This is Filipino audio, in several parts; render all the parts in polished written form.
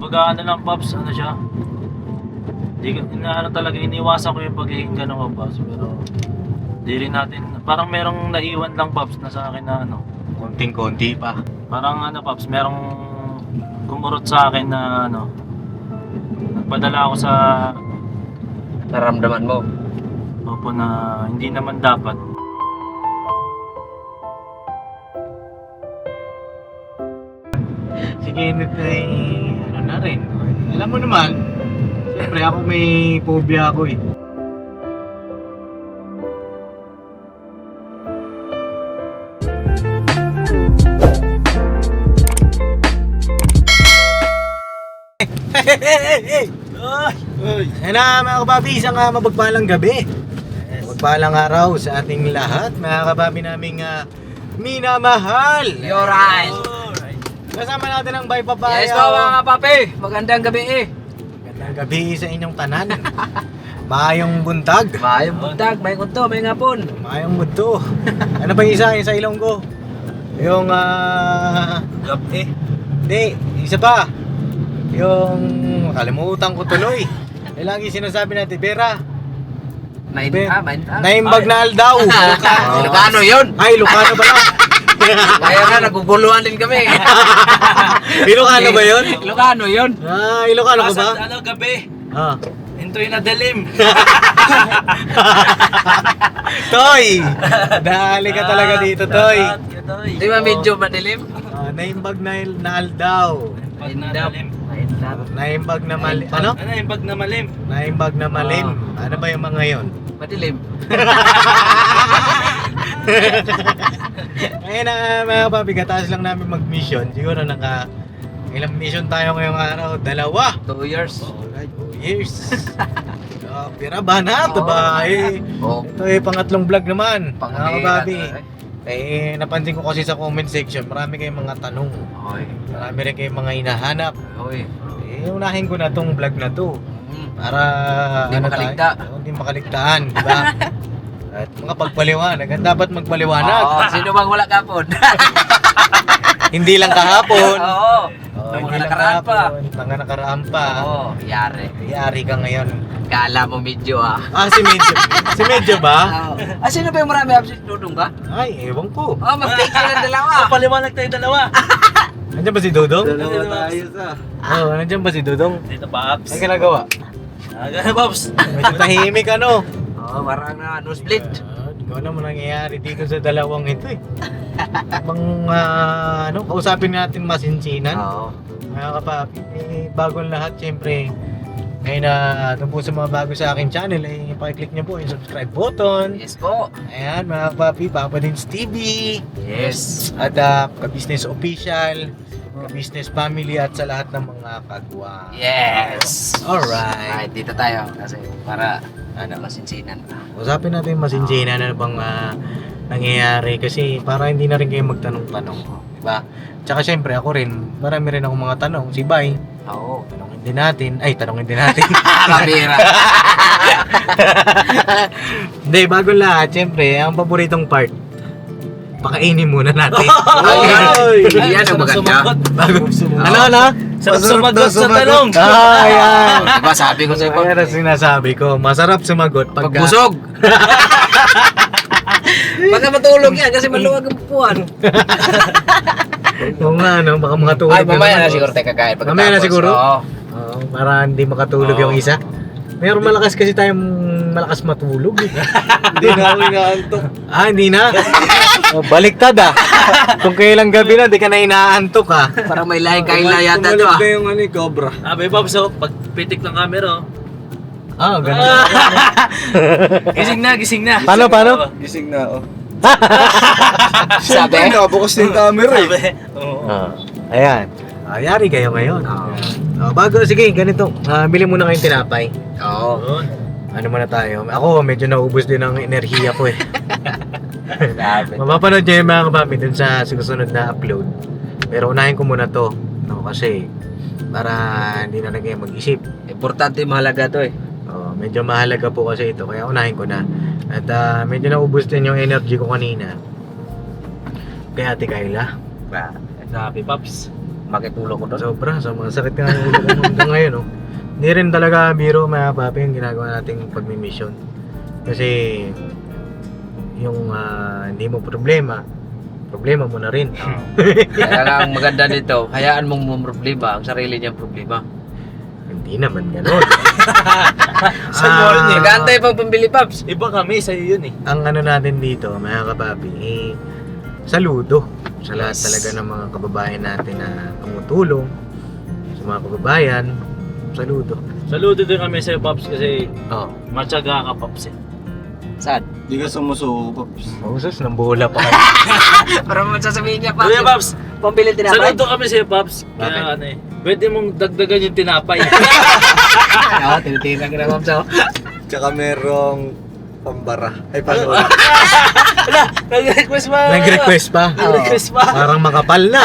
kumbaga ano lang Pops, ano siya. Ano talaga, iniwasan ko yung pagiging ganun Pops. Pero di rin natin, parang merong naiwan lang Pops na sa akin na ano. Konting-konti pa. Parang ano Pops, merong kumurot sa akin na ano. Nagpadala ako sa Naramdaman mo. opo na hindi naman dapat. Si Kenneth ay ano na rin. Alam mo naman, siyempre ako may phobia ako eh. Ayan na mga kababi, isang mapagpalang gabi. Mapagpalang araw sa ating lahat, mga kababi naming minamahal. You're right. Kasama natin ang Bay Papaya. Yes po mga papi. Magandang gabi eh. Magandang gabi sa inyong tanan. Maayong buntag. Mayong buntag, may kunto, may ngapon. Maayong bunto. Ano ba yung isa? Yung sa Ilonggo? Yung Gabi. Hindi, isa pa. Yung kalimutan ko tuloy. Eh lagi sinasabi natin, Vera. Mainta. Naimbag na aldaw. Ilocano yun. Ay, Lucano ba lang? Kaya nga, naguguluhan din kami. Ilocano ba yun? Ilocano yun. Ah, Ilocano ka ba? Ano gabi? Ah. Intoy na dilim. Toy! Dali ka talaga dito, Toy. Di ba medyo madilim? Naimbag na aldaw. Mainta. Naimbag na malim. Ano? Ano yung bag na malim? Naimbag na malim. Ano ba yung mga yon? Madilim. Ngayon na mga pabigatas lang namin mag-mission. Siguro ilang mission tayo ngayong araw? 2. 2 years. Alright, 2 years. Pira ba na? Ito ba? Oh. Ito pangatlong vlog naman. Mga kababi. eh. Napansin ko kasi sa comment section, marami kayong mga tanong. Oy. Marami rin kayong mga hinahanap. Oy. Unahin ko na tong vlog na to. Para Hindi makaligta. Hindi makaligtaan, di ba? At mga pagpaliwanag, ang dapat magpaliwanag. Oo, sino bang wala kapon? Hindi lang kahapon. Oo. Hindi Mga lang nakaraan pa. kahapon, mga nakaraan pa. Oo, yari. Yari ka ngayon. Kala mo medyo ah. Si Medyo. Si Medyo ba? Sino ba yung marami absent Dudong ba? Ay, ewan ko. Oh, mag-take silang dalawa. Paliwanag tayo dalawa. Nandiyan ba si Dudong? Dalawa tayo sa. Oo, nandiyan ba si Dudong? Dito Pops. Ay, ginagawa. Agad Pops. Medyo tahimik ano. Oo, parang na no split. Hindi ko alam mo nangyayari dito sa dalawang ito eh. Bang kausapin natin masinsinan. Oo. Mga kapapi, bagong lahat, syempre. Ngayon na doon po sa mga bago sa aking channel, ay pakiclick nyo po yung subscribe button. Yes po. Ayan, mga kapapi, Papa Dins TV. Yes. At ka-business official, ka-business family, at sa lahat ng mga kagwa. Yes. Alright. Dito tayo kasi para masinsinan. Usapin natin yung masinsinan, ano bang nangyayari, kasi para hindi na rin kayo magtanong-tanong. Diba? Tsaka syempre ako rin, marami rin akong mga tanong. Si Bay, Oo. tanongin din natin. Kabira. Hindi, bago lahat, syempre, ang paboritong part, pakainin muna natin. Yan ang maganda. Ano? Sarap sumagot sa tanong. Ayan. Diba sabi ko sa'yo Ayan ang sinasabi ko, masarap sumagot pag busog. Baka matulog yan kasi maluwag ang pupuan. Oo nga, no? Baka mga tulog. Ay, mamaya na siguro tayo kakain. Mamaya na siguro? Oo. Oo, para hindi makatulog Oo. yung isa. Meron malakas kasi tayong malakas matulog. Hindi na ako inaantok. Hindi na? Baliktad Kung kailang gabi na, di ka na inaantok Parang may lahing kain na yata to ah. yung cobra. May Pops, so pag pitik ng camera. Ganun. Gising na. Paano? Gising na, oh. Sabi? Nakabukas din camera eh. Sabi, oo. Ayan. Yari kayo ngayon. Bago, sige, ganito. Bili muna kayong tinapay. Oo. Yun. Ano muna tayo? Ako, medyo naubos din ang enerhiya ko eh. Sabi. Mapapanood nyo yung mga kabami dun sa susunod na upload. Pero unahin ko muna to. No, kasi para hindi na kayo mag-isip. Importante mahalaga to eh. Medyo mahalaga po kasi ito. Kaya unahin ko na. At medyo naubos din yung energy ko kanina. Kaya Ate Kayla. Happy Pops. makitulog ko doon. Sobra, sa mga sakit nga ng ulo ko hanggang ngayon, no? Hindi rin talaga biro, mga papi, yung ginagawa nating pagmi-mission. Kasi, yung hindi mo problema mo na rin. Kaya nga ang maganda dito, hayaan mong problema, ang sarili niyang problema. Hindi naman gano'n. Sa mall niya. Nag-aantay pang pambili, Paps. Iba kami, sa'yo yun eh. Ang ano natin dito, mga kapapi, saludo sa lahat talaga ng mga kababayan natin na tumutulong, sa mga kababayan, saludo. Saludo din kami sa'yo, Pops, kasi Oh. matyaga ka, Pops eh. Saan? Di ka sumusuko, Pops. Usos, nang bola pa kayo. Para mo sasabihin niya, Paps. Kuya Pops, Pambili tinapay. saludo kami sa'yo, Pops. Bakit? Kaya ano eh, pwede mong dagdagan yung tinapay. Oo, tinitingnan ko na, Paps. Oh. Tsaka merong pambara. Ay, pangula. Nag-request pa. Nag-request pa. Nag-request pa. Parang makapal na.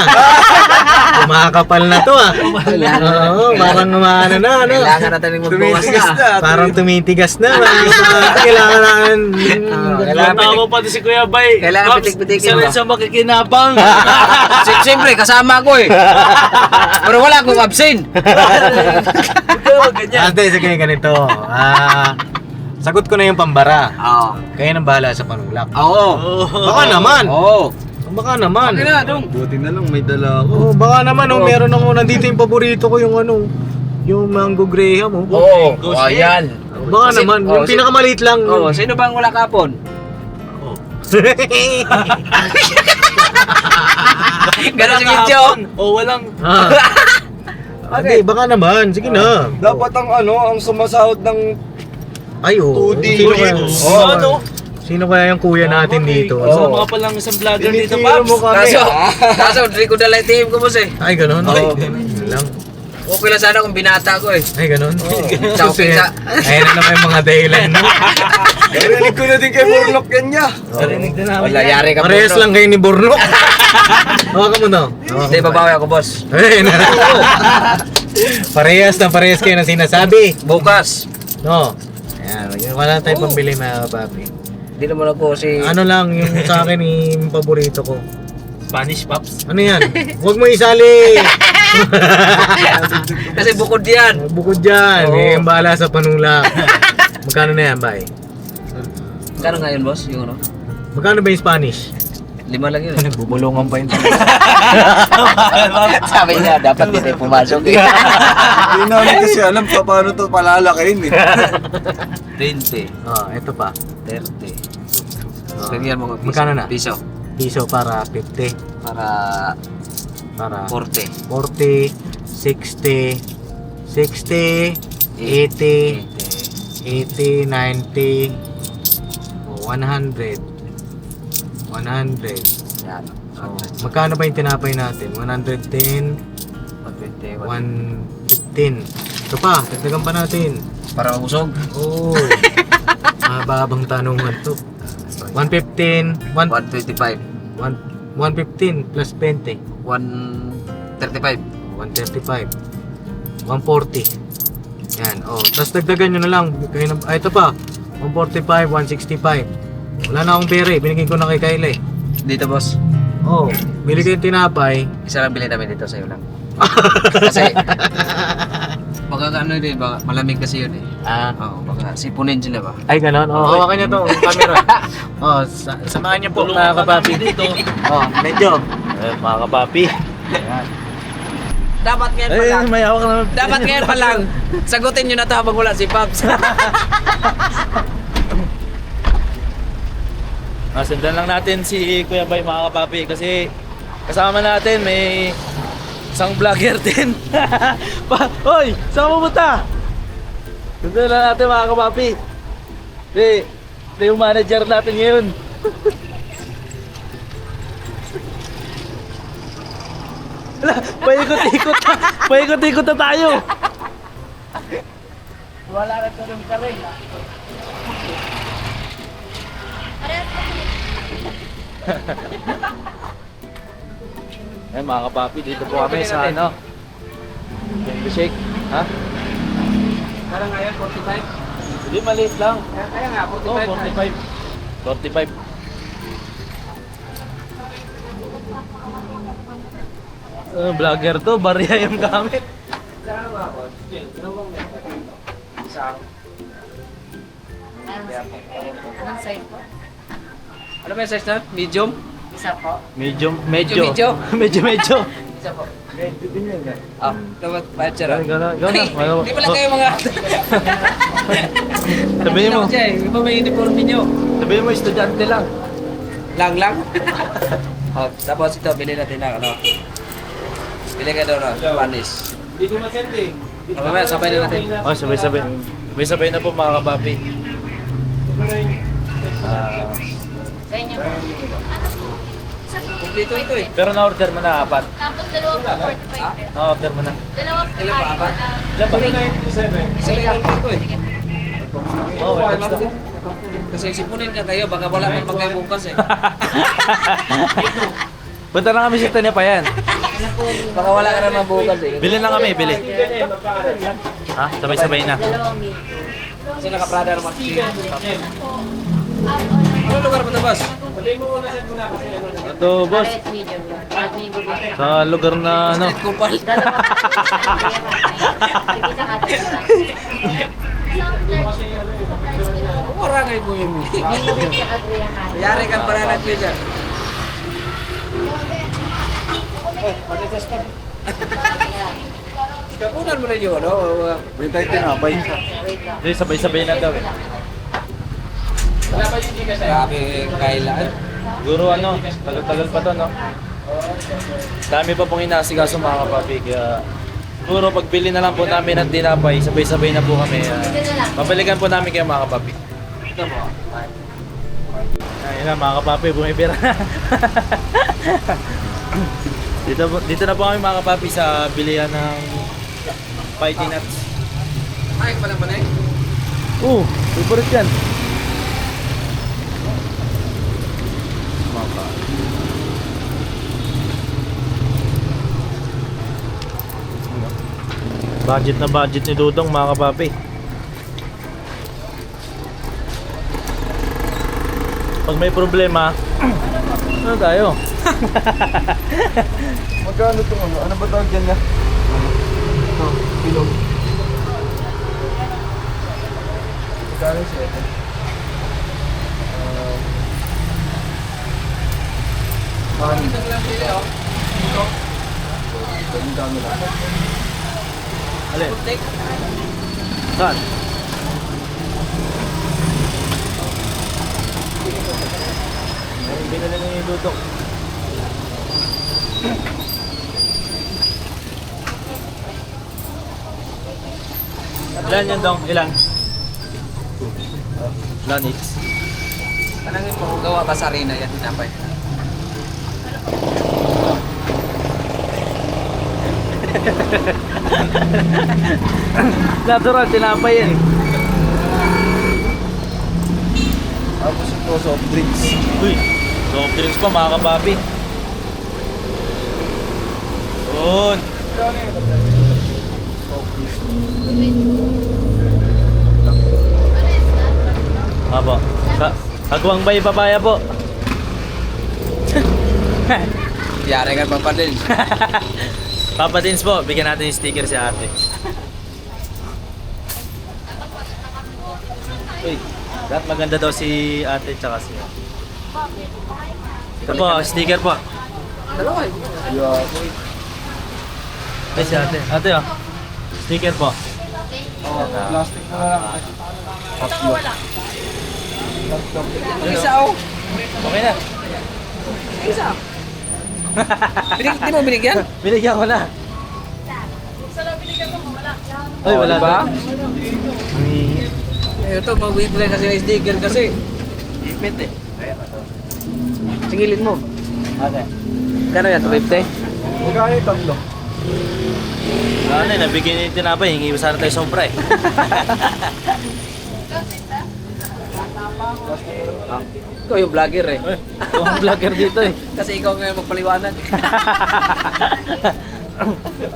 Makakapal na to Oo, parang umaano na, ano. Kailangan natin magbukas Tumitigas na. na. Parang tumitigas na. Kailangan natin. Kailangan Tama pa si Kuya Bay. Kailangan Pops, pitik-pitikin isa rin ba? sa makikinabang. Siyempre, kasama ko eh. Pero wala akong absent. Ikaw, ganyan. Ate, sige, ganito. Sagot ko na yung pambara. Oo. Kaya nang bahala sa panulak. Oo. Baka naman. Oo. Baka naman. Okay na, dong. Buti na lang, may dala ako. Oh, baka naman, meron ako nandito yung paborito ko, yung ano, yung mango graham, oh. Oo. Go, Oh, yan. Baka Kasi- naman, oh, yung pinakamaliit lang. Oo, sino bang wala kapon? Ganon si Mityo. O walang... Ah. Okay. Hindi, baka naman. Sige na. Dapat ang sumasahod ng Ay, oh. 2D. Sino kaya? Oh, ano? Sino kaya yung kuya natin dito? Kasama ka palang isang vlogger dito, Tinitiro mo Pops. kami. Kaso, hindi ko dala yung team ko, boss eh. Ay, ganun. Oo. Yun lang. Okay lang sana kung binata ko eh. Ay, ganun. Sa Kasi, pizza. ayun na naman yung mga dahilan. Narinig ko na din kay Murnok yan niya. Narinig na namin Wala, yan. yari ka po. Parehas lang kayo ni Bornok. Hawakan mo na. Hindi, babawi ako, boss. Ay, parehas kayo ng sinasabi. Bukas. No. Ayan, wala tayong pambili, mga kapapi. Hindi naman ako si... Ano lang, yung sa akin, yung paborito ko. Spanish, Pops. Ano yan? Huwag mo isali! Kasi bukod yan. Bukod dyan, Oo. yung bahala sa panula. Magkano na yan, bay? Kano nga yun, boss? Yung ano? Magkano ba yung Spanish? 5 lang yun. eh. Nagbubulungan pa yun. Sabi niya, dapat dito yung pumasok eh. Hindi namin kasi alam pa paano to palalakayin eh. 20, Oh, ito pa. 30. Oh. Lagyan mo ng Magkano na? piso. Piso para 50. Para Para 40. 40, 60, 60, 80, 80, 90, 100. 100. Yan. Oh, magkano ba yung tinapay natin? 110, 120. 115. Ito pa, dagdagan pa natin. Para mabusog. Oo. Mababang tanungan to. 115, 125. 115 plus 20. 135. 135. 140. Yan. Oh, tapos dagdagan nyo na lang. Ito pa. 145, 165. Wala na akong pera eh. Binigay ko na kay Kyle eh. Dito, boss. Oh, bili ko yung tinapay. Isa lang bilhin namin dito sa'yo lang. Kasi, baka ano din, baka malamig kasi yun eh. Oo, baka sipunin sila ba? Ay, ganon. Oh, hawakan niyo to, yung camera. Oh, samahan niyo po, mga kapapi. dito. Oh, medyo. Mga kapapi. Dapat ngayon pa lang. may hawak na. Dapat ngayon pa lang. Sagutin nyo na to habang wala si Pops. Sundan lang natin si Kuya Bay, mga kapapi, kasi kasama natin may isang vlogger din. Hoy, saan mo punta? Sundan lang natin, mga kapapi. Ito yung manager natin ngayon. Wala, paikot-ikot na tayo. Wala na ito ng karing. Mga kapapi, dito po kami sa ano, Mango Shake. Ha? Parang ngayon, 45. Hindi, maliit lang. Kaya nga, 45. 45. 45. Vlogger to, barya yung gamit. Anong size po? Ano ba yung size na? Medium? Isa po. Medyo. Medyo. Medyo. Isa po. Ah, dapat bayad siya. Gano'n. Hindi pala kayo mga... Sabihin mo. Hindi ba may uniform ninyo? Sabihin mo, estudyante lang. Lang? Oh, tapos ito, bili natin na ano. Bili ka daw na, panis. Hindi ko masending. Mamaya, sabay na natin. Oh, sabay-sabay. Sabay-sabay na po mga kapapi. Sa inyo po. Kumplito ito eh. Pero na-order mo na 4. Tapos dalawa po, 45. Na-order mo na. Dalawa po. Ilan pa, apat? Ilan ba? Isa lang ito eh. Oh, welcome to. Kasi sipunin ka kayo, baka wala kang pagkain bukas eh. Punta na kami sa Tanya pa yan. Baka wala ka naman bukas eh. Bili na kami, bili. Ha? Sabay-sabay na. Dalawa meat. Kasi naka-Prada naman. Ano lugar mo ito, boss? Ito, boss. Red medium. Red medium. Sa lugar na ano. Street Kupal. Dalawa po. Isa ka. Orangay mo yun. Yari kang para nag-pizza. Kapunan mo rin yun, no? Bintay tinapay. Hindi, sabay-sabay na daw eh. Grabe, kailan. Siguro ano, tagal-tagal pa to, no? Dami pa pong inaasikaso mga kapapi, kaya siguro pagbili na lang po namin ng tinapay, sabay-sabay na po kami. Babalikan po namin kayo mga kapapi. Ayun na mga kapapi, bumibira na. dito na po kami mga kapapi sa bilihan ng fighting nuts. Ay, palang pa na eh. Favorite yan. Budget na budget ni Dudong mga kapapi. Pag may problema, ano tayo? Magkano itong ano? Ano ba tawag yan niya? Ito, bilog. Magkano siya ito? Magkano lang? Alin? Saan? Binili na yung Dudong. Ilan yan Dong? Ilan? Ilan each? Tanangin mo kung gawa ka sa arena yan, tinapay. Natural, tinapay yan eh. Tapos ito, soft drinks. Uy, soft drinks pa mga kapapi. Yun. Apo. Kagwang bay papaya po. Yari ka pa pa din. Papa Dins po, bigyan natin yung sticker si ate. Uy, lahat maganda daw si ate tsaka si ate. Ito po, sticker po. Dalawa eh. Ay, si ate. Ate oh. Sticker po. Plastic na lang. Isa oh. Okay na. Isa. Di mo binigyan? Binigyan ko na. Ay, wala ba? ba? Ito, mag-wibray kasi ng sticker kasi. Ipit eh. Singilin mo. Okay. Kano yan? 250? Magkano yung tatlo? Ano eh, nabigyan yung tinapay, hingi sana tayo sobra eh. Ikaw yung vlogger eh. Ito ang vlogger dito eh. Kasi ikaw ngayon magpaliwanag.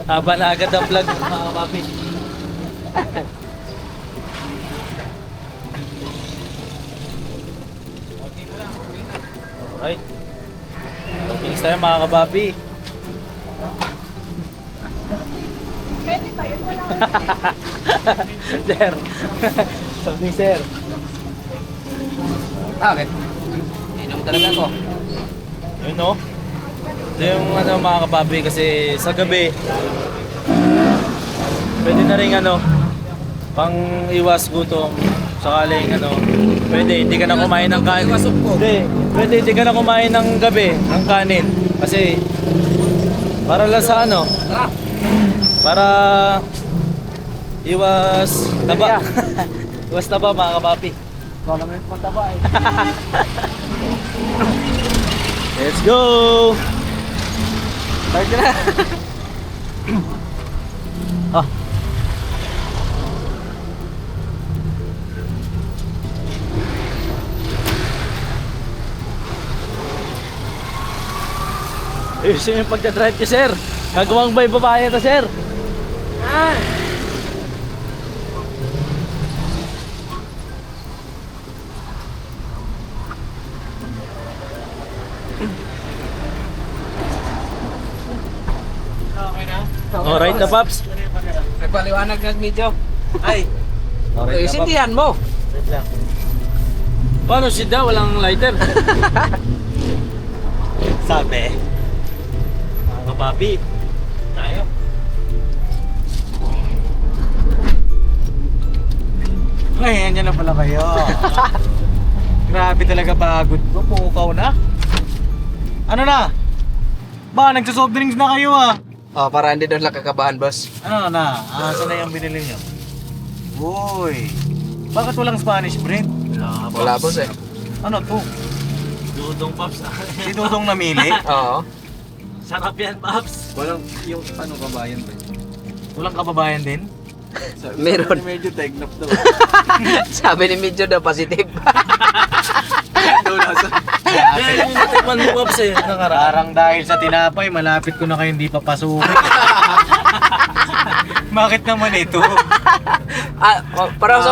Haba na agad ang vlog, mga papi. Alright. Thanks tayo mga kapapi. Sir. Something, sir. Okay. Inom talaga ako. Yun, no? Ito yung ano, mga kapapi, kasi sa gabi, pwede na rin ano, pang iwas gutom. Sakaling ano, pwede hindi ka na kumain ng kanin. Hindi, pwede hindi ka na kumain ng gabi, ng kanin. Kasi, para lang sa ano, para iwas taba. Iwas taba, mga kapapi. Let's go! Start na! Ah. Ayusin yung pagdadrive ko, sir. Gagawang ba yung babae ito, sir? Alright na, Paps. Nagpaliwanag ng video. Ay. Alright na, Paps. Sindihan mo. Wait lang. Paano si Da? Walang lighter. Sabi. Mga papi. Tayo. Ay, andyan na pala kayo. Grabe talaga pagod ko. Pukaw na. Ano na? Ba, nagsasoft drinks na kayo ah. Oh, para hindi doon lang kakabahan, boss. Ano na? Saan na yung binili niyo? Uy. Bakit walang Spanish bread? Wala, boss eh. Ano to? Dudong, Paps. Si Dudong namili? Oo. Sarap yan, Paps. Walang yung ano kabayan ba? Walang kababayan din? Meron. Medyo tegnap daw. Sabi ni Medyo daw, positive. Daw nasa. Kaya yung natikman mo, Paps eh. Nakaraan. Parang dahil sa tinapay, malapit ko na kayo hindi papasukin. Bakit naman ito? Para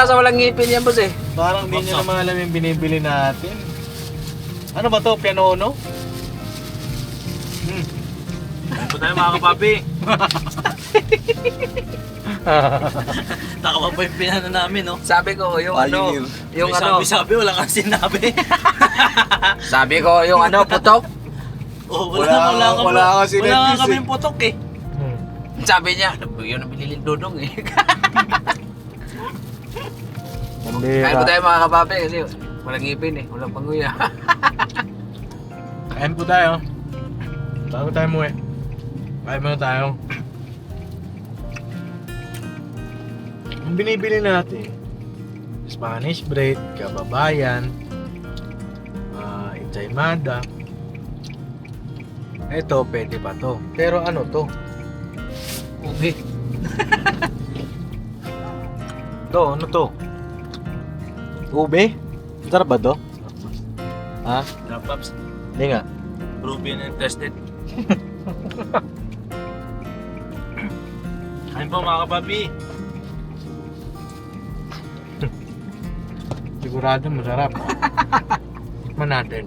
sa walang ngipin yan, boss eh. Parang di nyo naman alam yung binibili natin. Ano ba to? Pianono? Ano tayo, mga kapapi? Takawa pa yung pinano namin, no? Sabi ko, yung ano, yung May ano, sabi-sabi, wala kang sinabi. sabi ko, yung ano, putok. Oh, Wala nga si wala Ned nga Piz kaming putok eh. Sabi niya, yun ang binilin Dudong eh. Kaya po tayo mga kapapi kasi walang ngipin eh, walang panguya. Kain po tayo. Bago tayo mo eh. Kain muna tayo. Ang binibili natin, Spanish bread, kababayan, ensaymada. Ito, pwede pa to. Pero ano to? Ubi. To, ano to? Ube? Sarap ba to? Ha? Na, Paps. Hindi nga. Proven and tested. Kain po, mga kapapi. Sigurado masarap. Tikman natin.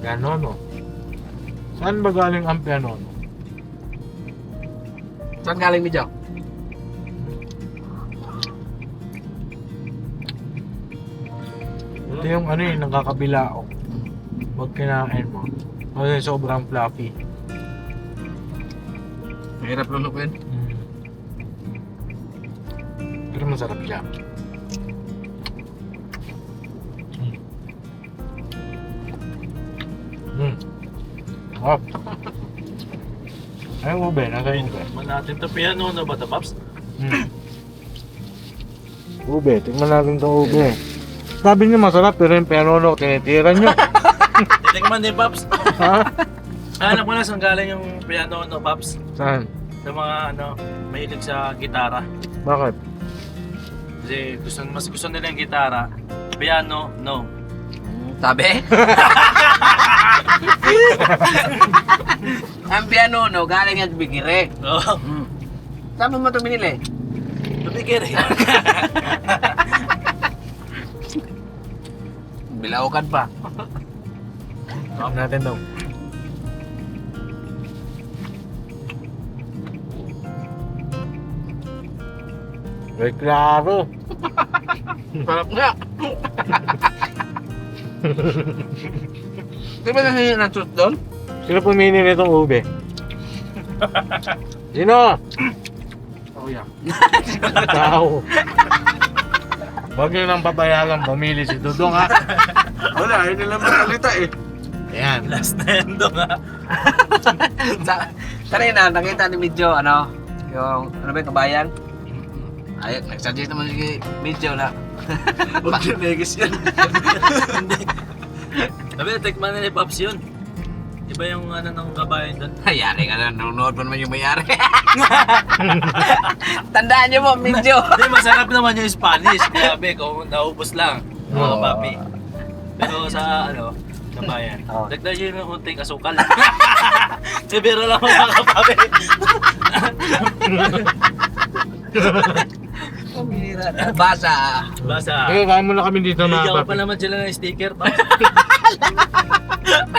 Pianono. Saan ba galing ang pianono? Saan galing Medyo? Ito yung ano yung nakakabilao. Huwag kinain mo. Kasi sobrang fluffy. Mahirap lulukuin. Pero masarap siya. Sarap. Ay, ube. Nasa ube. Tikman natin ito. Piano na ba ito, Paps? Ube. Tingnan natin itong ube. Sabi niyo masarap pero yung pianono tinitira niyo. Titikman din, Paps. Ha? Hanap mo na saan galing yung piano, no, Paps? Saan? Sa mga, ano, mahilig sa gitara. Bakit? Kasi mas gusto nila yung gitara. Piano, no. Sabi? Ang piano, no, galing yan bigire. Oo. Saan mo ito binili? Nabigir eh. Bilaukan pa. Stop natin daw. Ay, klaro. Sarap nga. Di ba nahihin ng tooth doon? Sino pumili nitong ube? Sino? Oh, yeah. Tao. Huwag nyo nang papayagan pumili si Dudong ha. Wala, yun nila makalita eh. Ayan. Last na yan doon ha. Kanina, nakita ni Medyo, ano, yung, ano ba yung kabayan? Ay, nag-suggest naman si Medyo na. Huwag yung negis yan. Sabi, tikman nila yung Pops yun. Iba yung ano ng kabayan doon. Yari ka na, nanonood pa naman yung mayari. Tandaan niyo po, Medyo. Hindi, masarap naman yung Spanish. Grabe, kung naubos lang. Mga kapapi. Pero sa ano, kabayan. Dagdag yun yung unting asukal. Sibiro lang mga kapapi. Basa. Basta, Okay, kaya muna kami dito mga bigyan ko pa papi. naman sila ng sticker. Pops.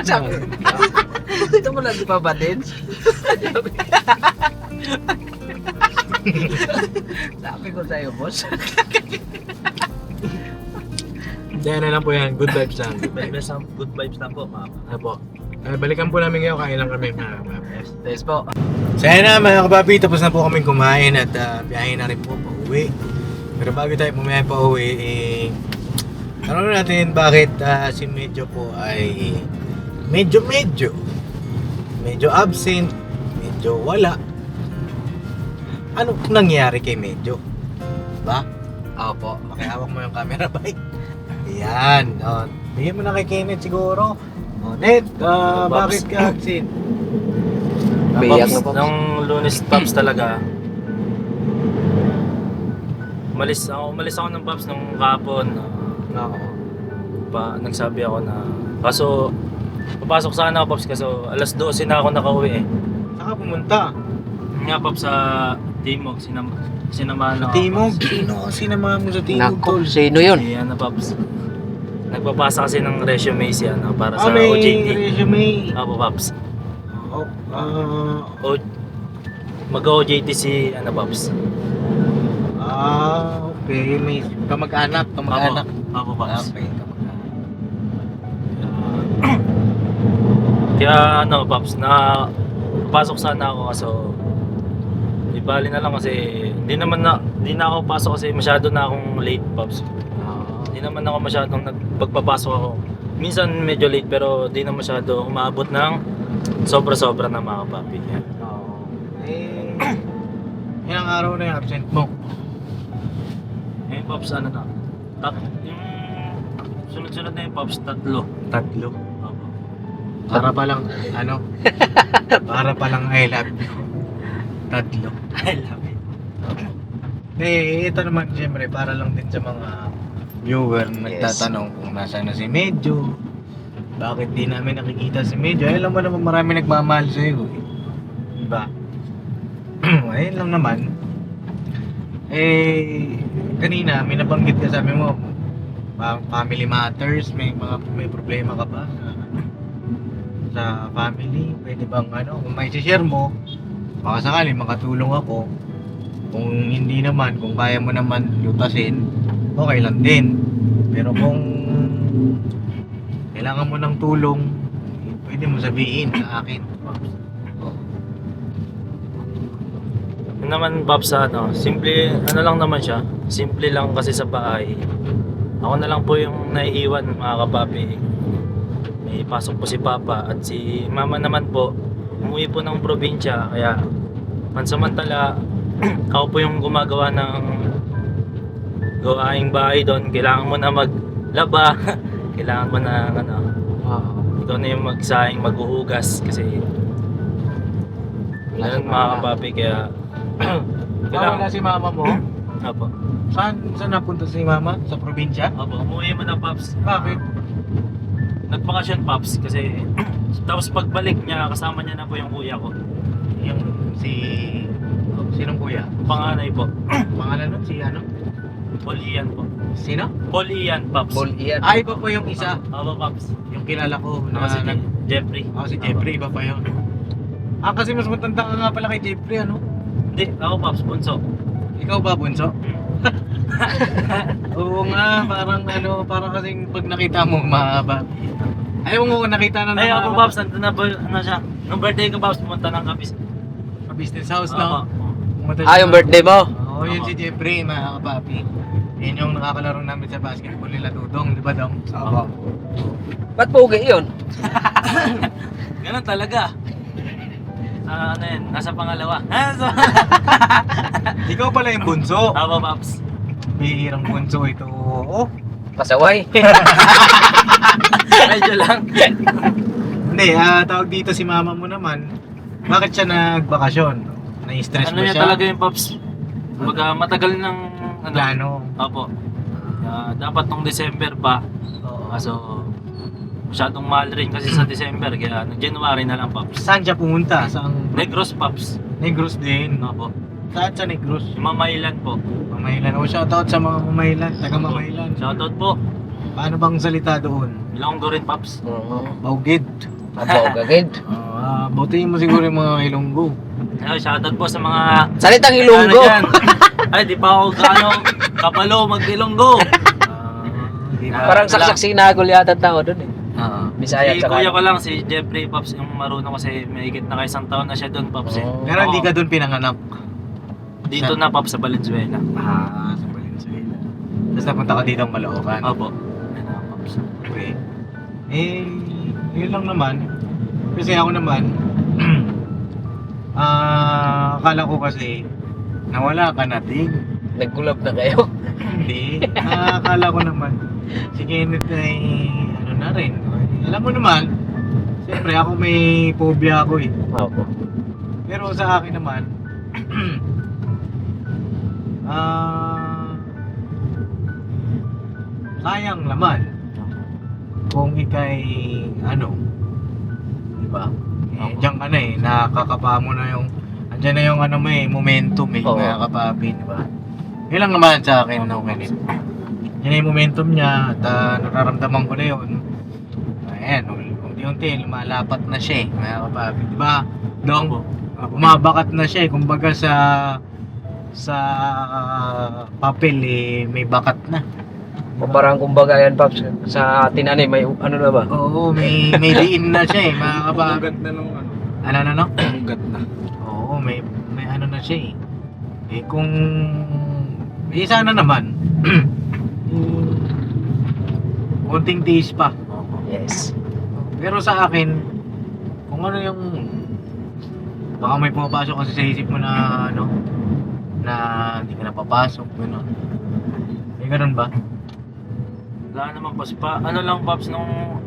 Sabi. Ito mo lang di pa ba din? Sabi ko sa'yo, boss. Hindi, ano lang po yan. Good vibes lang. Good vibes lang po, mga kapapi. Ano po? Balikan po namin ngayon. Kain lang kami mga papi. Yes po. So ayun na mga kapapi, tapos na po kami kumain at biyahe na rin po pa uwi. Pero bago tayo pumiyahe pa uwi, tanong natin bakit si Medyo po ay medyo absent, medyo wala. Ano nangyari kay Medyo? Diba? Opo. Makihawak mo yung camera ba? Ayan. Bigyan mo na kay Kenneth siguro. Ned, bakit ka absent? Biyak na po. Nung Lunes Pops talaga. Umalis ako ng Pops nung kahapon. Nagsabi ako na kaso papasok sana ako Pops kaso alas 12 na ako nakauwi eh. Saan ka pumunta? Nga Pops sa Timog sinamahan ako. Timog? Sinamahan mo sa Timog, Nako, tol? sino yun? Si ano Pops. Nagpapasa kasi ng resume si ano para sa may OJT. resume. Apo Pops. Oh, Mag-OJT si ano Pops. okay. May kamag-anak. Apo Pops. Okay, kamag-anak. Kaya ano Pops na pasok sana ako kaso di bali na lang kasi hindi na ako pasok kasi masyado na akong late Pops. Hindi naman ako masyadong pagpapasok ako. Minsan medyo late pero di na masyado umabot ng sobra-sobra na mga kapapi. Ilang araw na yung absent mo? Eh Pops ano na? Yung sunod-sunod na yung Pops, tatlo. Tatlo. Opo. Para pa lang, ano? Para pa lang I love you. Tatlo. I love it. Ito naman siyempre para lang din sa mga viewer na nagtatanong kung nasaan na si Medyo. Bakit di namin nakikita si Medyo? Alam mo naman marami nagmamahal sa iyo. Diba? Ayun lang naman. Kanina may nabanggit ka sabi mo family matters, may problema ka ba sa family? Pwede bang ano, kung may share mo, baka sakali makatulong ako. Kung hindi naman, kung kaya mo naman lutasin, okay lang din. Pero kung kailangan mo ng tulong, pwede mo sabihin sa akin. Yun naman Pops sa ano, simple, ano lang naman siya. Simple lang kasi sa bahay. Ako na lang po yung naiiwan mga kapapi. May pasok po si Papa at si Mama naman po umuwi po ng probinsya kaya pansamantala ako po yung gumagawa ng gawaing bahay doon. Kailangan mo na maglaba, kailangan mo na ano, ikaw na yung magsahing, maghuhugas kasi ganun mga kapapi kaya Wala si mama mo? Apo. Saan napunta si mama? Sa probinsya? Apo, umuwi mo na Pops. Bakit? Nagpakasyon Pops kasi tapos pagbalik niya kasama niya na po yung kuya ko. Yung sinong kuya? Panganay po. Pangalan nun si ano? Polian po. Sino? Paul Ian, Pops. Paul Ian. Ay, iba pa yung isa. Opo, Pops. Yung kilala ko Ako si na... Jeffrey. Si Jeffrey, iba pa yun. Kasi mas matanda ka nga pala kay Jeffrey, ano? Hindi, ako Pops, bunso. Ikaw ba, Bunso? Oo nga, parang kasing pag nakita mo, mahaba. Ayaw mo nakita na Ay, ako mahaba. Pops, nandun na ano siya. Nung birthday ko Pops, pumunta ng kapis. Business house, Opo. no? Pumunta Ah, siya yung ng- birthday mo? Oo, yun si Jeffrey, mga kapapi. Yun yung nakakalaro namin sa basketball nila, Dudong, di ba, Dong? Oo. Ba't pogi yun? Ganun talaga. Ano yun, nasa pangalawa. Ikaw pala yung bunso. Opo, Pops. Bihirang bunso ito. Oh, Pasaway. Medyo lang. hindi, tawag dito si mama mo naman. Bakit siya nagbakasyon? Na-stress Ano ba niya siya? talaga yung Pops? Kumbaga, matagal ng Plano. Opo. Dapat nung December pa. Kaso, masyadong mahal rin kasi sa December. Kaya, nung January na lang, Pops. Saan siya pumunta? Saan? Negros, Pops. Negros din. Opo. Saan sa Negros? Yung Mamaylan po. Mamaylan. O, shoutout sa mga Mamaylan. Taga Mamaylan. Shoutout po. Paano bang salita doon? Ilonggo rin, Pops. Oo. Baugid. Mabaw gagid. Buti mo siguro yung mga Ilonggo. Ay, shoutout po sa mga... Salitang Ilonggo. Ano dyan? Ay, di pa ako kapalo mag-Ilonggo. Di ba? Parang saksak sinagol yata tao doon eh. Bisaya Si tsaka. kuya ko lang, si Jeffrey, Pops, yung marunong kasi may higit na isang taon na siya doon, Pops. Oo. Pero hindi ka doon pinanganak. Dito na, Pops, sa Valenzuela. Sa Valenzuela. Tapos napunta ka dito ang Caloocan. Opo. Ayun na, Pops. Okay. Yun lang naman. Kasi ako naman, akala ko kasi nawala ka na din. Nagkulab na kayo. Hindi. Akala ko naman si Kenneth ay ano na rin. Alam mo naman, siyempre ako may phobia ako eh. Opo. Pero sa akin naman, sayang naman kung ikay ano, di ba? Diyan ka na eh, nakakapa mo na yung, andyan na yung ano mo eh, momentum eh, Oo. nakakapapi, di ba? Yun lang naman sa akin, no, Kenneth. Yan na yung momentum niya at nararamdaman ko na yun. Ayan, unti-unti, lumalapat na siya eh, mga kapapi, di ba? Dong, bumabakat na siya eh, kumbaga sa papel eh, may bakat na. O parang kumbaga yan, Paps, sa atin ano eh, may ano na ba? Oo, may diin na siya eh, mga kapapi. Ugat na nung ano. Ano? Ugat na. Oo, may ano na siya eh. Eh kung sana naman konting tiis pa. Yes. Pero sa akin, kung ano yung baka may pumapasok kasi sa isip mo na ano na hindi ka na papasok, gano'n. May ganun ba? Wala naman, Pops. Ano lang, Pops, nung...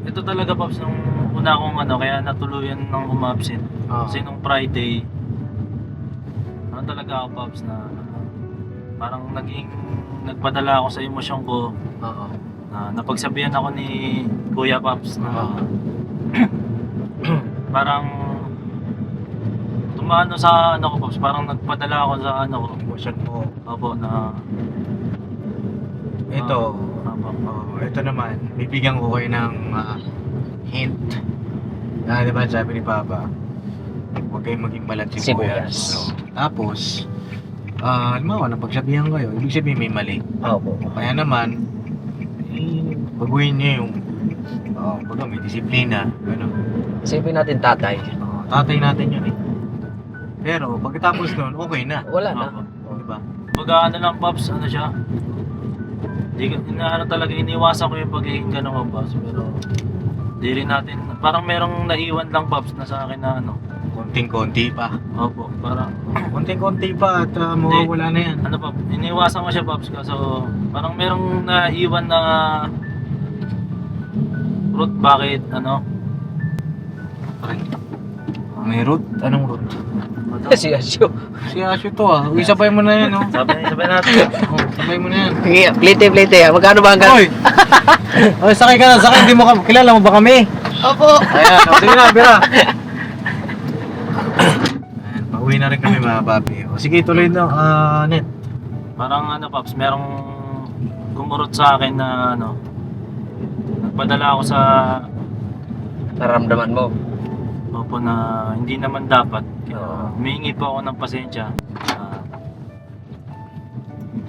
Ito talaga, Pops, nung una akong ano, kaya natuluyan ng umabsent. Oo. Kasi nung Friday, ano talaga ako, Pops, na parang nagpadala ako sa emosyon ko. Oo. Napagsabihan ako ni Kuya Pops na Oo. parang tumano sa ano ko, Pops, parang nagpadala ako sa ano ko. Emosyon mo. Opo, na Ito, opo. ito naman, bibigyan ko kayo ng hint. Di ba sabi ni Papa, huwag kayong maging balat Sibuyas. So, tapos, halimbawa, napagsabihan kayo, ibig sabihin may mali. Opo. Kaya naman, baguhin niyo yung, baga may disiplina, gano'n. Isipin natin tatay. Tatay natin yun eh. Pero, pagkatapos nun, okay na. Wala na. Opo. Diba? Baga ano lang, Pops, ano siya? Ano talaga, iniwasan ko yung pagiging gano'n ko, Pops. Pero, di rin natin, parang merong naiwan lang, Pops, na sa akin na ano. Konting-konti pa. Opo, parang, Konting-konti pa at mawawala na yan. ano pa, iniwasan ko siya, Pops, kaso parang merong naiwan na root, bakit, ano? May root? Anong root? Si Asyo. Si Asyo to ah. Uy, sabay mo na yan oh. Sabay natin. Sabay mo na yan. Plite. Magkano ba hanggang? Hoy! Hoy, sakay ka na, sakay. Hindi mo kilala mo ba kami? Opo. Ayan, sige na, Bira. Ayan, pauwi na rin kami mga papi. O sige, tuloy na, Net. Parang ano, Pops, merong kumurot sa akin na ano, nagpadala ako sa Naramdaman mo. opo na hindi naman dapat. Oo. Humingi po ako ng pasensya.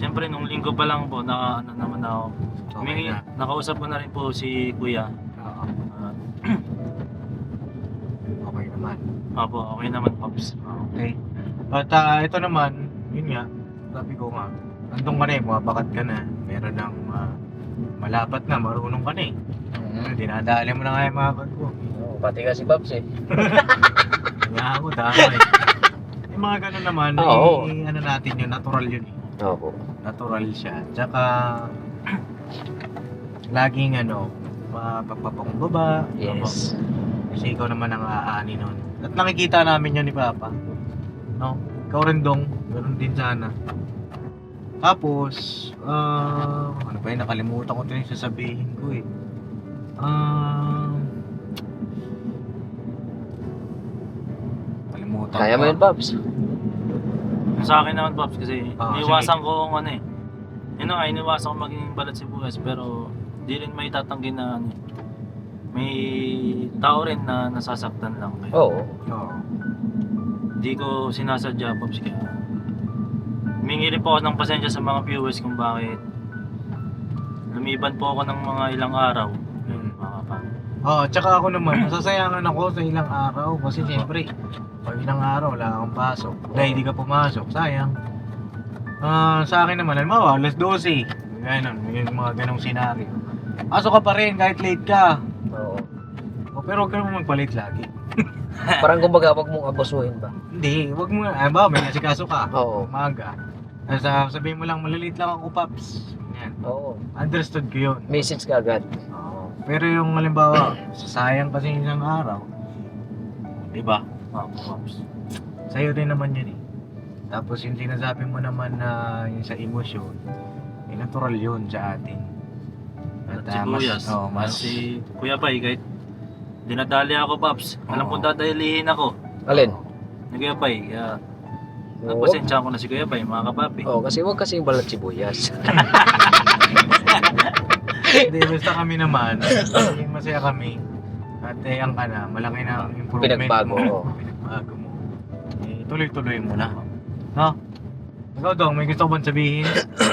Siyempre nung linggo pa lang po ano naman ako. Okay na. Nakausap ko na rin po si Kuya. Oo. Ah, Okay naman. Opo, okay naman Pops. Okay. At ito naman, yun nga, sabi ko nga, andun ka na eh, bumabakat ka na. Meron ng malapat na, marunong ka na eh. Dinadali mo na nga yung mga bag ko. Pati ka si Pops eh. Kaya ako, damay. Yung mga ganun naman, Oo. ano natin yun, natural yun eh. Oo. Natural siya. Tsaka, laging pagpapakumbaba. Yes. Kasi ikaw naman ang aani nun. At nakikita namin yun ni Papa. No? Ikaw rin dong, ganun din sana. Tapos, ano pa yun, nakalimutan ko ito yung sasabihin ko eh. Kalimutan Kaya mo ko. yun, Pops. Sa akin naman Pops kasi Ah, iniwasan ko kung ano eh. Yun nga, iniwasan ko maging balat sibuyas pero di rin may tatanggi na ano eh. May tao rin na nasasaktan lang. Kaya Oo. Oo. di ko sinasadya Pops kaya humingi rin po ako ng pasensya sa mga viewers kung bakit lumiban po ako ng mga ilang araw. Yun, mga kapatid. Oo, tsaka ako naman, nasasayangan ako sa ilang araw kasi siyempre, pag ilang araw wala kang pasok, dahil hindi ka pumasok, sayang. Sa akin naman, halimbawa, alas 12, ganun, yung mga ganong senaryo. Pasok ka pa rin kahit late ka. Oo. Pero huwag ka naman magpa-late lagi. Parang kumbaga, wag mong abusuhin ba? Hindi, huwag mo, ba, may nasikaso ka. Oo. Umaga. Sabihin mo lang, malilate lang ako, Paps. Yan. Oo. Understood ko yun. Message ka agad. Oo. Pero yung halimbawa, sasayang kasi isang araw, di ba? Pops. Sa'yo din naman yun eh. Tapos yung sinasabi mo naman na yung sa emosyon, natural yun sa atin. At sibuyas. mas, Si Kuya Bay kahit dinadali ako Pops. Alam Oo. kong dadalihin ako. Alin? Ni Kuya Bay. Kaya Oo. nagpasensya ko na si Kuya Bay mga kapapi. Oo, kasi wag kasing balat sibuyas. Hindi, basta kami naman, masaya kami. At ang ka na, malaki na ang improvement Pinagbago, mo. oo. Pinagbago mo. Tuloy-tuloy mo na. No? Ikaw dong, may gusto ko bang sabihin?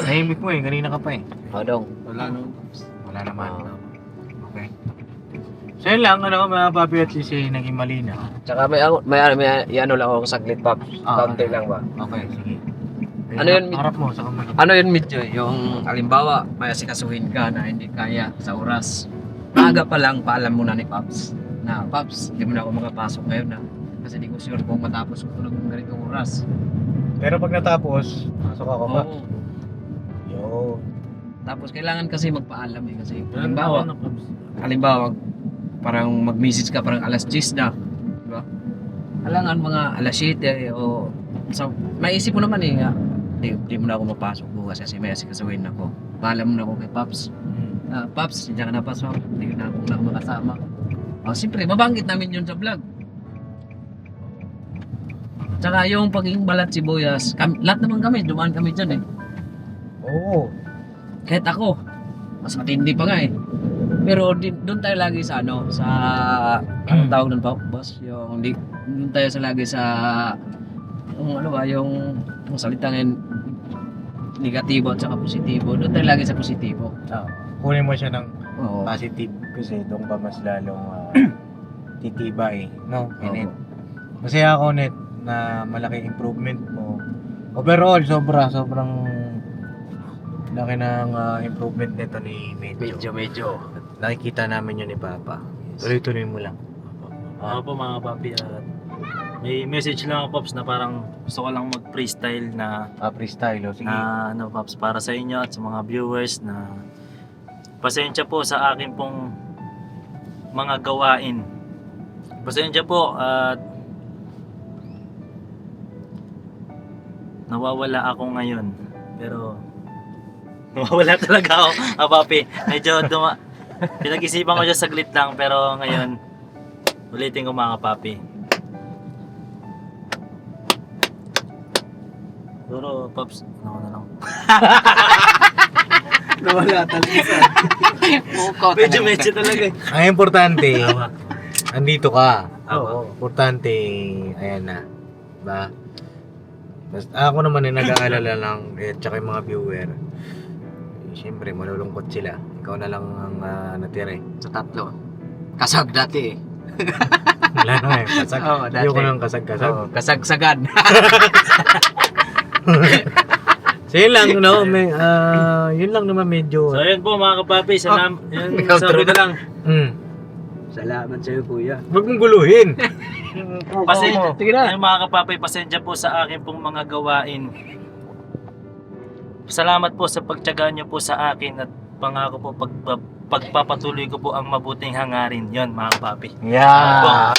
Nahimik mo eh, kanina ka pa eh. Oo, dong. Wala naman. Okay. So yun lang, mga papi, at least naging malinaw. Tsaka may ano lang ako saglit, Pops. Kaunti lang ba? Okay, sige. Ano yun? Harap mo sa kamay. Ano yun, medyo yung halimbawa, may asikasuhin ka na hindi kaya sa oras. Maaga pa lang, paalam mo na ni Pops. Na, Pops, hindi mo na ako makapasok ngayon na. Kasi di ko sure kung matapos ko ng ganitong oras. Pero pag natapos, pasok ako ba? Oo. Yo. Tapos kailangan kasi magpaalam eh. Kasi Halimbawa, halimbawa, parang mag-message ka parang alas 10 na. Diba? Kailangan mga alas 7 o so, maisip mo naman eh nga. Di mo na ako mapasok bukas kasi may asikasuhin ako. Paalam mo na ako kay Pops. Pops, hindi ka na pasok. Hindi na ako makasama. Siyempre, mabanggit namin yun sa vlog. Tsaka yung pagiging balat sibuyas, lahat naman kami, dumaan kami dyan eh. Oo. Kahit ako, mas matindi pa nga eh. Pero doon tayo lagi sa anong tawag nun pa, boss? Doon tayo lagi sa, yung salita ngayon, negatibo at saka positibo. Doon tayo lagi sa positibo. Kunin mo siya ng Oo. positive kasi doon pa mas lalong titibay, no? Net. Masaya ako, Net, na malaki improvement mo. Overall, sobrang laki ng improvement nito ni Medyo. Medyo. Nakikita namin yun ni Papa. Tuloy-tuloy mo lang. Ako po mga papi at may message lang ako Pops na parang gusto ko lang mag-freestyle na Freestyle, o sige. Pops para sa inyo at sa mga viewers na pasensya po sa akin pong mga gawain. Pasensya po at nawawala ako ngayon. Pero nawawala talaga ako, papi. Medyo pinag-isipan ko siya saglit lang pero ngayon ulitin ko mga papi. Pero Pops, ano na lang. Nawala talaga. Medyo talaga eh. Ang importante, andito ka. Oo. Importante, ayan na. Diba? Basta ako naman ay nag-aalala lang, tsaka yung mga viewer. Siyempre, malulungkot sila. Ikaw na lang ang natira eh. Sa tatlo. Kasag dati eh. Wala na eh. Kasag. Oo, dati. Ayoko nang kasag-kasag. Oh, kasagsagan. So yun lang, no? Yun lang naman medyo... So ayun po mga kapapi, yun Outro sabi ko lang. Salamat sa'yo, kuya. Huwag mong guluhin. Sige na. Ayun mga kapapi, pasensya po sa akin pong mga gawain. Salamat po sa pagtiyaga niyo po sa akin at pangako po pagpapatuloy ko po ang mabuting hangarin. Yun mga kapapi. Yeah.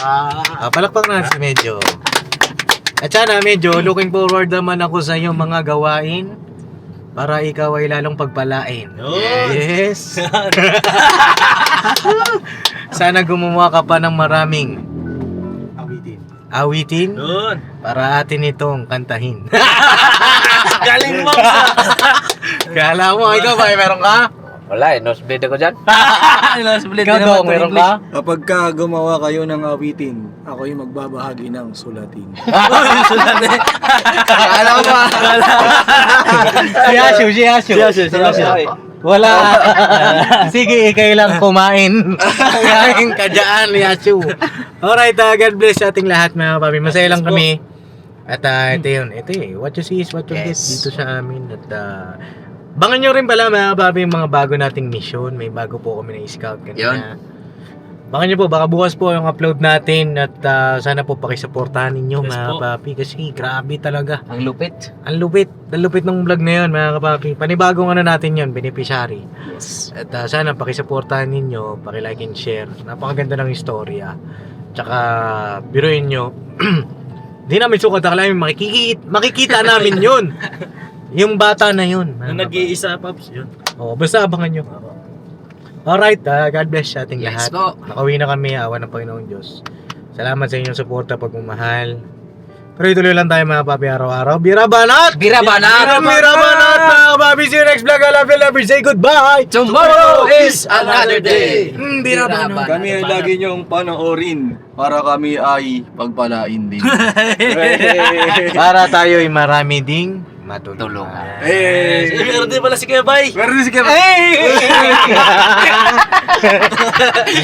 Palakpak na si Medyo. At sana Medyo, looking forward naman ako sa iyong mga gawain para ikaw ay lalong pagpalain. Yun. Yes. Sana gumawa ka pa ng maraming awitin Yun. para atin itong kantahin. Galing mo. Kala mo, ikaw ba, meron ka? Wala eh, nosebleed ako dyan. Ikaw daw, meron ka? Kapag ka gumawa kayo ng awitin, ako yung magbabahagi ng sulatin. Alam mo ba? Si Asyo. Wala. Sige, ikaw lang kumain. Kain ka dyan, Asyo. Alright, God bless sa ating lahat mga papi. Masaya lang kami. At ito yun. Ito eh. What you see is what you get dito sa amin. At bangan nyo rin pala mga papi yung mga bago nating mission. May bago po kami na scout kanina. Bangan nyo po. Baka bukas po yung upload natin. At sana po pakisuportahan ninyo Yes mga po. papi. Kasi grabe talaga. Ang lupit. Ang lupit. Ang lupit ng vlog na yun mga kapapi. Panibagong ano natin yun. Beneficiary. Yes. At sana pakisuportahan ninyo. Pakilike and share. Napakaganda ng istorya. Tsaka biruin nyo. Di namin sukat akalain. Makikita namin yun. Yung bata na yun. Nung nag-iisa, Pops, yun. Oo, basta abangan nyo. Alright, God bless sa ating Let's lahat. go. Nakauwi na kami, awa ng Panginoong Diyos. Salamat sa inyong suporta, pagmamahal. Pero ituloy lang tayo mga papi araw-araw. Bira banat! Bira banat! Bira banat mga papi! See you next vlog. I love you. Say goodbye! Tomorrow is another day. Bira banat! Kami ay lagi niyong panoorin para kami ay pagpalain din. Para tayo ay marami ding matulungan. Tulungan. Hey! Meron din pala si Kuya Bay. Meron si Kevin.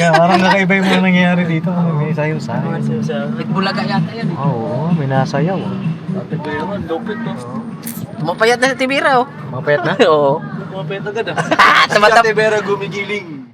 Parang nakaiba yung mga nangyayari dito. May sayo-sayo. Bulaga yata yan eh. Oo, may nasayaw. Ate Kuya naman, lupit to. Tumapayat na si Tibira oh. Mapayat na? Oo. Pumapit agad ah. Tumatap. Si Vera gumigiling.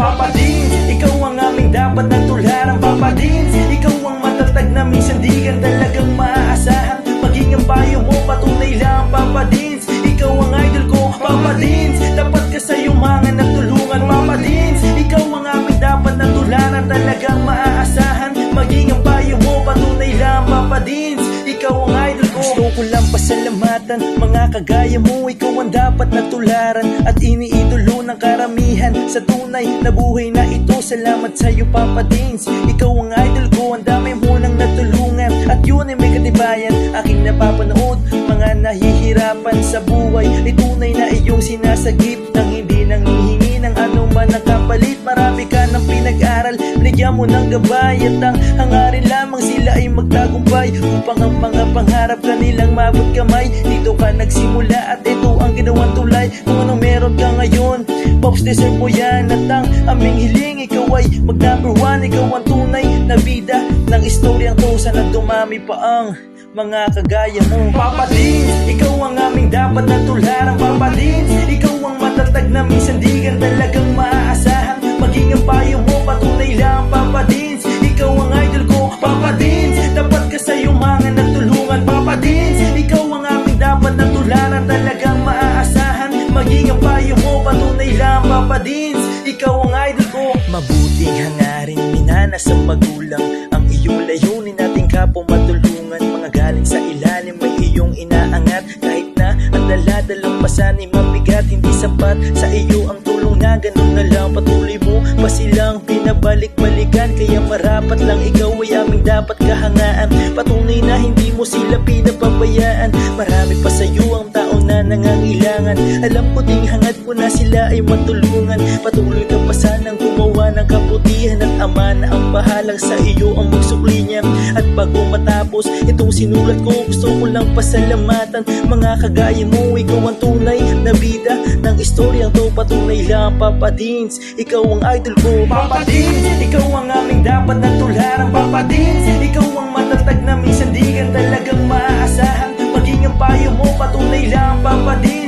Papa Dins, ikaw ang aming dapat na tularan. Papa Dins, ikaw ang matatag na minsan di ka talagang maaasahan. Maging ang payo mo, patunay lang Papa Dins, ikaw ang idol ko Papa Dins, dapat ka sa yumangan at tulungan Papa Dins, ikaw ang aming dapat na tularan. Talagang maaasahan, maging ang payo mo, patunay lang Papa Dins, ikaw ang idol ko. Gusto ko lang pasalamatan, mga kagaya mo, ikaw ang dapat na tularan at iniidolo ng karamihan sa tunay na buhay na ito. Salamat sa iyo Papa Dins, ikaw ang idol ko, ang dami mo nang natulungan at yun ay may katibayan. Aking napapanood, mga nahihirapan sa buhay, ay tunay na iyong sinasagip nang hindi nang hihingi ng anuman ang kapalit. Marami ka ng pinag-aral, binigyan mo ng gabay at ang hangarin lamang sila ay magtagumpay upang ang mga pangarap kanilang mabot kamay. Dito ka nagsimula at ito ang ginawang tulay. Kung anong meron ka ngayon, Pops, deserve mo yan. At ang aming hiling, ikaw ay mag number one. Ikaw ang tunay na bida ng istoryang to. Sana dumami pa ang mga kagaya mo Papa Dins, ikaw ang aming dapat na tularan Papa Dins, ikaw ang matatag na minsan di ka talagang maaasahan. Maging ang payo mo, patunay lang Papa Dins, ikaw ang idol ko Papa Dins, dapat ka sa yumangan at tulungan Papa Dins, ikaw ang aming dapat na tularan. Talagang maaasahan, maging ang payo mo, patunay lang Papa Dins, ikaw ang idol ko. Mabuting hangarin, minana sa magulang, ang iyong layunin nating kapwa matulungan. sana'y mabigat, hindi sapat sa iyo ang tulong na ganun na lang. Patuloy mo pa silang binabalik-balikan, kaya marapat lang ikaw ay aming dapat kahangaan. Patunay na hindi mo sila pinapabayaan, marami pa sa iyo ang tao na nangangailangan. Alam ko ding hangad mo na sila ay matulungan. Patuloy ka pa sanang gumawa ng kabutihan, at Ama na ang bahalang sa iyo ang magsukli niya. At bago matapos itong sinulat ko, gusto ko lang pasalamatan mga kagaya mo. Ikaw ang tunay na bida ng istoryang to, patunay lang Papa Dins, ikaw ang idol ko. Papa Dins, ikaw ang aming dapat na tularan. Papa Dins, ikaw ang matatag na minsan di ka talagang maaasahan. Maging ang payo mo, patunay lang Papa Dins.